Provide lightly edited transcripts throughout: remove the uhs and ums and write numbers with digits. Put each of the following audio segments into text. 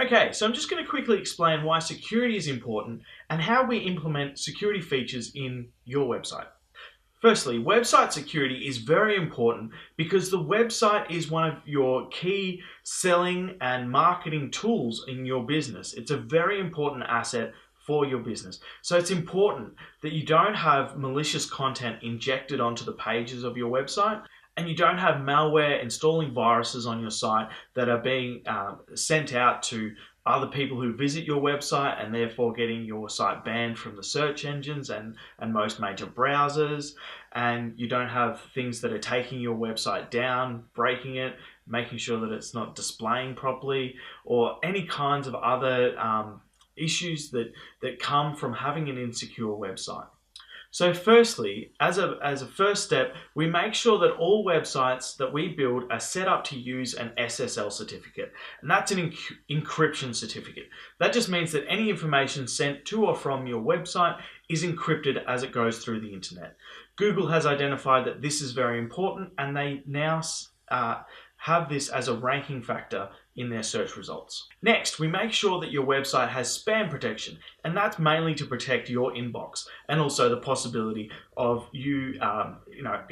Okay, so I'm just going to quickly explain why security is important and how we implement security features in your website. Firstly, website security is very important because the website is one of your key selling and marketing tools in your business. It's a very important asset for your business. So it's important that you don't have malicious content injected onto the pages of your website, and you don't have malware installing viruses on your site that are being sent out to other people who visit your website and therefore getting your site banned from the search engines and most major browsers. And you don't have things that are taking your website down, breaking it, making sure that it's not displaying properly, or any kinds of other issues that come from having an insecure website. So firstly, as a first step, we make sure that all websites that we build are set up to use an SSL certificate. And that's an encryption certificate. That just means that any information sent to or from your website is encrypted as it goes through the internet. Google has identified that this is very important, and they now have this as a ranking factor in their search results. Next, we make sure that your website has spam protection, and that's mainly to protect your inbox and also the possibility of you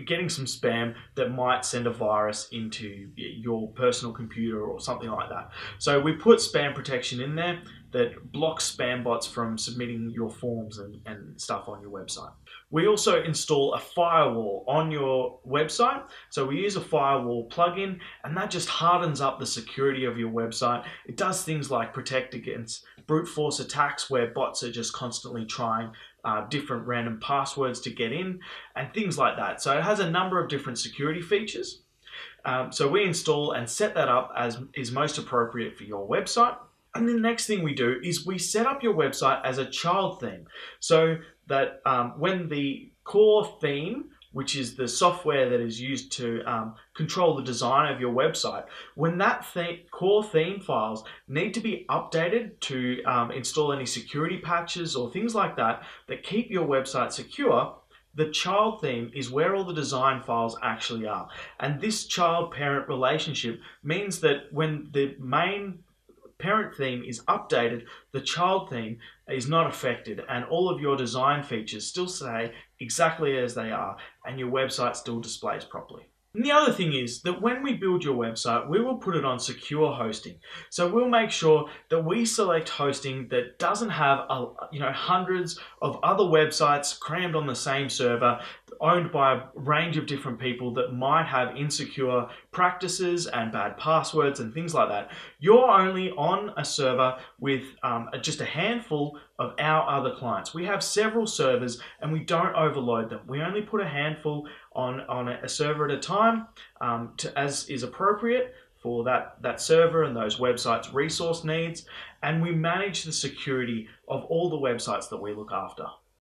getting some spam that might send a virus into your personal computer or something like that. So we put spam protection in there that blocks spam bots from submitting your forms and stuff on your website. We also install a firewall on your website. So we use a firewall plugin, and that just hardens up the security of your website. It does things like protect against brute force attacks where bots are just constantly trying different random passwords to get in and things like that. So it has a number of different security features. So we install and set that up as is most appropriate for your website. And the next thing we do is we set up your website as a child theme, so that when the core theme, which is the software that is used to control the design of your website, when that core theme files need to be updated to install any security patches or things like that that keep your website secure, the child theme is where all the design files actually are. And this child-parent relationship means that when the main parent theme is updated, the child theme is not affected, and all of your design features still stay exactly as they are, and your website still displays properly. And the other thing is that when we build your website, we will put it on secure hosting. So we'll make sure that we select hosting that doesn't have hundreds of other websites crammed on the same server, owned by a range of different people that might have insecure practices and bad passwords and things like that. You're only on a server with just a handful of our other clients. We have several servers and we don't overload them. We only put a handful on a server at a time as is appropriate for that server and those websites' resource needs, and we manage the security of all the websites that we look after.